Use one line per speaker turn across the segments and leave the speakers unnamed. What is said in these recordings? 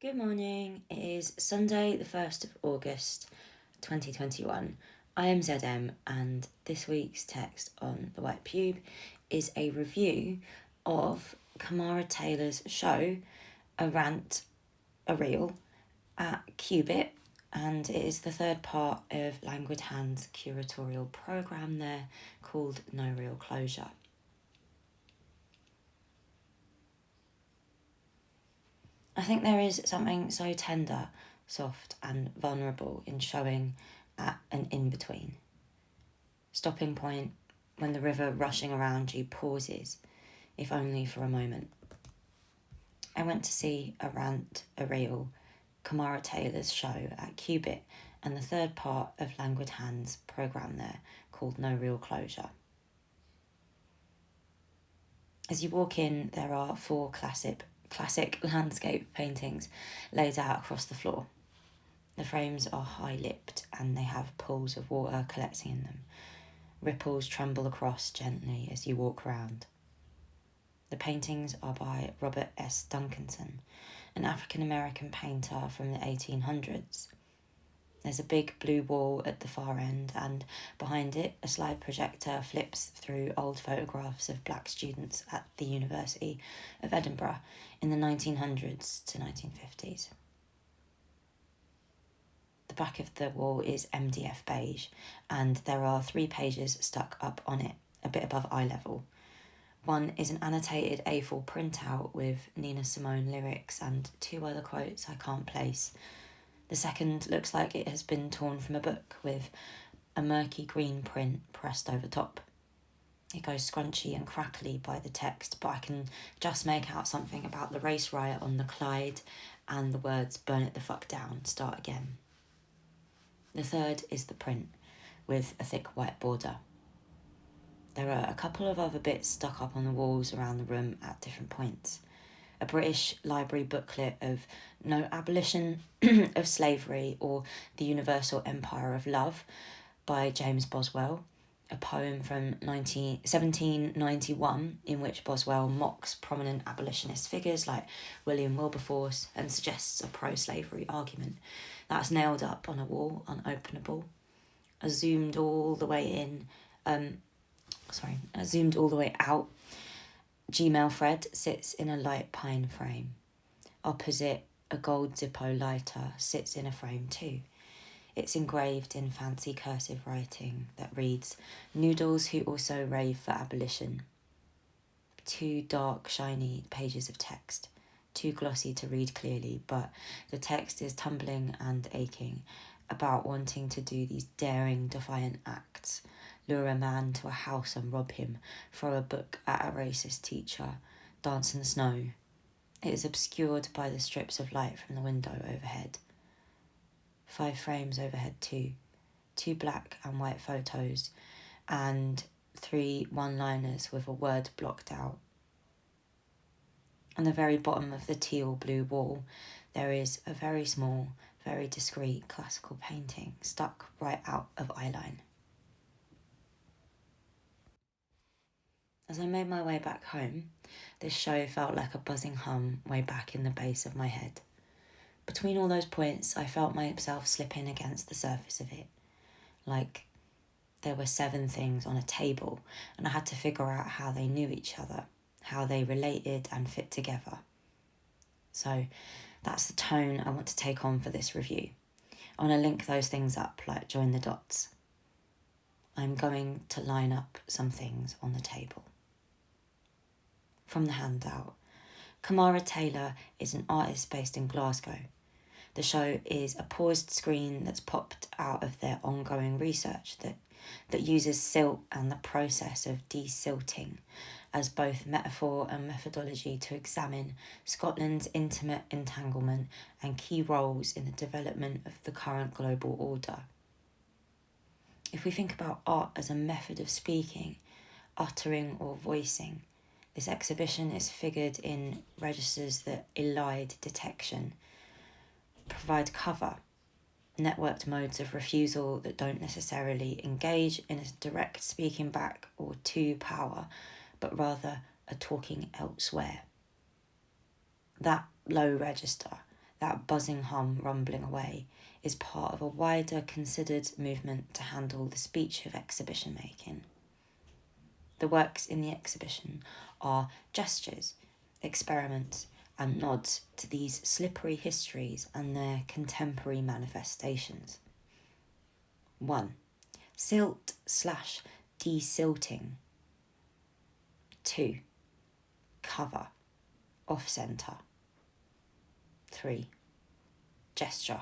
Good morning. It is Sunday, the 1st of August 2021. I am ZM, and this week's text on the White Pube is a review of Camara Taylor's show, A Rant, a Reel, at Cubitt, and it is the third part of Languid Hand's curatorial programme there called No Real Closure. I think there is something so tender, soft, and vulnerable in showing at an in-between. Stopping point when the river rushing around you pauses, if only for a moment. I went to see A Rant, a Reel, Camara Taylor's show at Cubitt, and the third part of Languid Hand's programme there called No Real Closure. As you walk in, there are 4 classic landscape paintings laid out across the floor. The frames are high-lipped and they have pools of water collecting in them. Ripples tremble across gently as you walk around. The paintings are by Robert S. Duncanson, an African-American painter from the 1800s. There's a big blue wall at the far end, and behind it, a slide projector flips through old photographs of black students at the University of Edinburgh in the 1900s to 1950s. The back of the wall is MDF beige, and there are 3 pages stuck up on it, a bit above eye level. One is an annotated A4 printout with Nina Simone lyrics and 2 other quotes I can't place. The second looks like it has been torn from a book with a murky green print pressed over top. It goes scrunchy and crackly by the text, but I can just make out something about the race riot on the Clyde and the words "burn it the fuck down, start again." The third is the print, with a thick white border. There are a couple of other bits stuck up on the walls around the room at different points. A British library booklet of No Abolition of Slavery or The Universal Empire of Love by James Boswell, a poem from 1791 in which Boswell mocks prominent abolitionist figures like William Wilberforce and suggests a pro-slavery argument. That's nailed up on a wall, unopenable. Zoomed all the way out, Gmail Fred sits in a light pine frame. Opposite, a gold Zippo lighter sits in a frame too. It's engraved in fancy cursive writing that reads, "Noodles who also rave for abolition." 2 dark, shiny pages of text, too glossy to read clearly, but the text is tumbling and aching about wanting to do these daring, defiant acts. Lure a man to a house and rob him, throw a book at a racist teacher, dance in the snow. It is obscured by the strips of light from the window overhead. 5 frames overhead too, 2 black and white photos, and 3 one-liners with a word blocked out. On the very bottom of the teal blue wall, there is a very small, very discreet classical painting stuck right out of eyeline. As I made my way back home, this show felt like a buzzing hum way back in the base of my head. Between all those points, I felt myself slipping against the surface of it, like there were 7 things on a table, and I had to figure out how they knew each other, how they related and fit together. So that's the tone I want to take on for this review. I want to link those things up, like join the dots. I'm going to line up some things on the table. From the handout, Camara Taylor is an artist based in Glasgow. The show is a paused screen that's popped out of their ongoing research that uses silt and the process of desilting as both metaphor and methodology to examine Scotland's intimate entanglement and key roles in the development of the current global order. If we think about art as a method of speaking, uttering or voicing, this exhibition is figured in registers that elide detection, provide cover, networked modes of refusal that don't necessarily engage in a direct speaking back or to power, but rather a talking elsewhere. That low register, that buzzing hum rumbling away, is part of a wider considered movement to handle the speech of exhibition making. The works in the exhibition are gestures, experiments, and nods to these slippery histories and their contemporary manifestations. 1. Silt/desilting. 2. Cover, off-centre. 3. Gesture.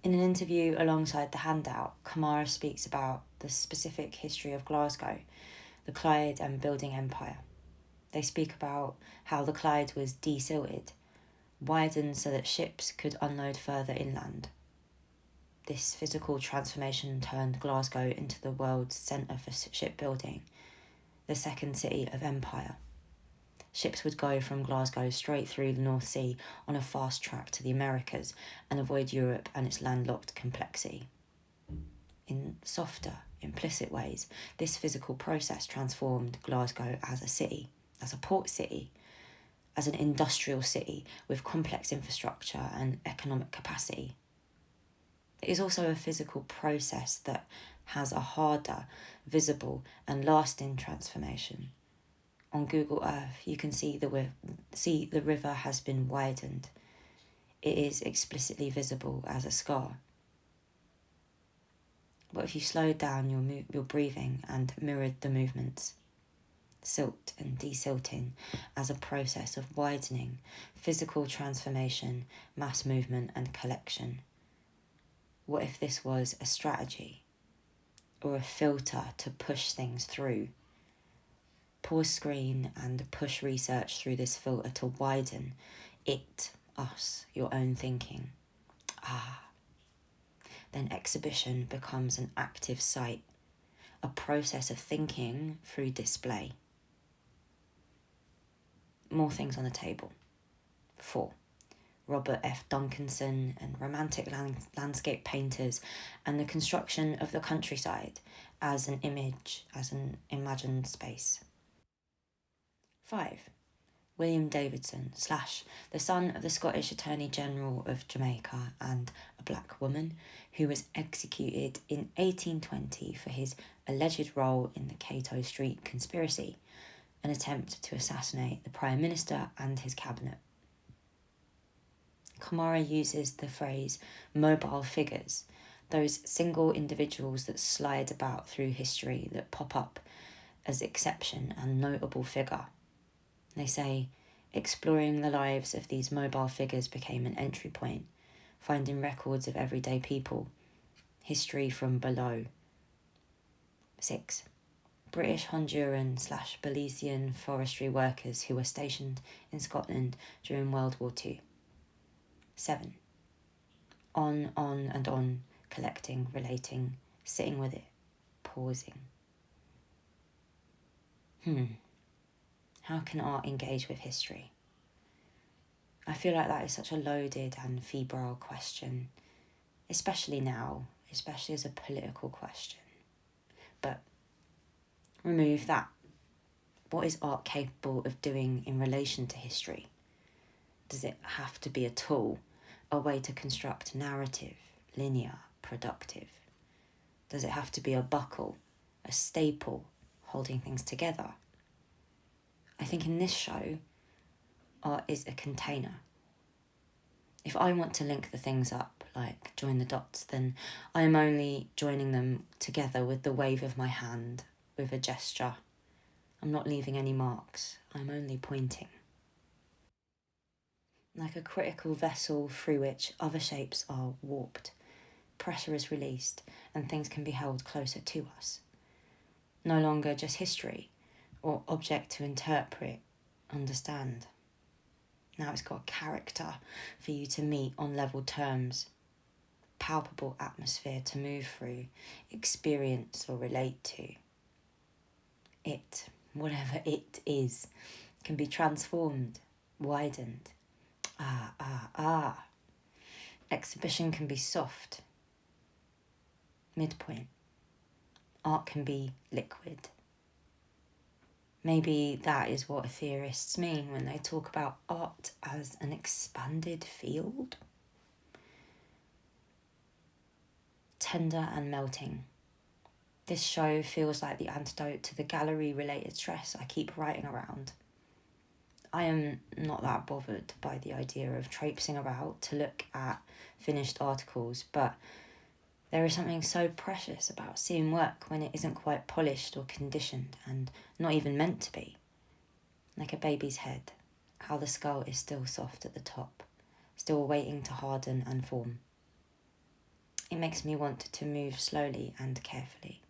In an interview alongside the handout, Camara speaks about the specific history of Glasgow, the Clyde and building empire. They speak about how the Clyde was desilted, widened so that ships could unload further inland. This physical transformation turned Glasgow into the world's centre for shipbuilding, the second city of empire. Ships would go from Glasgow straight through the North Sea on a fast track to the Americas and avoid Europe and its landlocked complexity. In softer, implicit ways, this physical process transformed Glasgow as a city, as a port city, as an industrial city with complex infrastructure and economic capacity. It is also a physical process that has a harder, visible, and lasting transformation. On Google Earth, you can see the river has been widened. It is explicitly visible as a scar. But if you slowed down your breathing and mirrored the movements, silt and desilting as a process of widening, physical transformation, mass movement and collection, what if this was a strategy or a filter to push things through? Pause screen and push research through this filter to widen us, your own thinking. Then exhibition becomes an active site, a process of thinking through display. More things on the table. 4. Robert F. Duncanson and romantic landscape painters and the construction of the countryside as an image, as an imagined space. 5. William Davidson / the son of the Scottish Attorney General of Jamaica and a black woman who was executed in 1820 for his alleged role in the Cato Street conspiracy, an attempt to assassinate the Prime Minister and his cabinet. Camara uses the phrase mobile figures, those single individuals that slide about through history that pop up as exception and notable figure. They say, exploring the lives of these mobile figures became an entry point, finding records of everyday people, history from below. 6. British Honduran / Belizean forestry workers who were stationed in Scotland during World War II. 7. On and on, collecting, relating, sitting with it, pausing. How can art engage with history? I feel like that is such a loaded and febrile question, especially now, especially as a political question. But remove that. What is art capable of doing in relation to history? Does it have to be a tool, a way to construct narrative, linear, productive? Does it have to be a buckle, a staple, holding things together? I think in this show, art is a container. If I want to link the things up, like join the dots, then I am only joining them together with the wave of my hand, with a gesture. I'm not leaving any marks, I'm only pointing. Like a critical vessel through which other shapes are warped, pressure is released, and things can be held closer to us. No longer just history, or object to interpret, understand. Now it's got character for you to meet on level terms, palpable atmosphere to move through, experience or relate to. It, whatever it is, can be transformed, widened. Exhibition can be soft, midpoint. Art can be liquid. Maybe that is what theorists mean when they talk about art as an expanded field. Tender and melting. This show feels like the antidote to the gallery-related stress I keep writing around. I am not that bothered by the idea of traipsing about to look at finished articles, but there is something so precious about seeing work when it isn't quite polished or conditioned and not even meant to be. Like a baby's head, how the skull is still soft at the top, still waiting to harden and form. It makes me want to move slowly and carefully.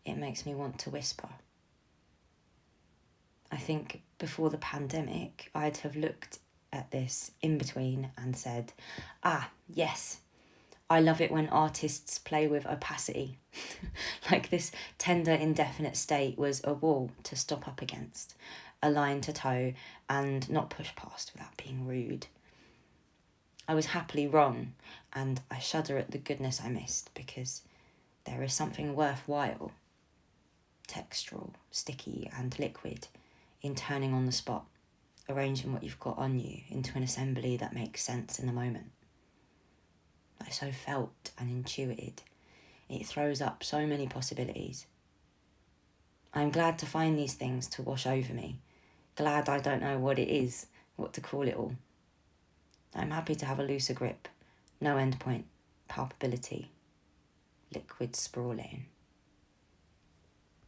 It makes me want to whisper. I think before the pandemic, I'd have looked at this in between and said, yes, I love it when artists play with opacity. Like this tender, indefinite state was a wall to stop up against, a line to toe and not push past without being rude. I was happily wrong, and I shudder at the goodness I missed because there is something worthwhile, textural, sticky and liquid, in turning on the spot, arranging what you've got on you into an assembly that makes sense in the moment. I so felt and intuited. It throws up so many possibilities. I'm glad to find these things to wash over me, glad I don't know what it is, what to call it all. I'm happy to have a looser grip, no endpoint, palpability, liquid sprawling.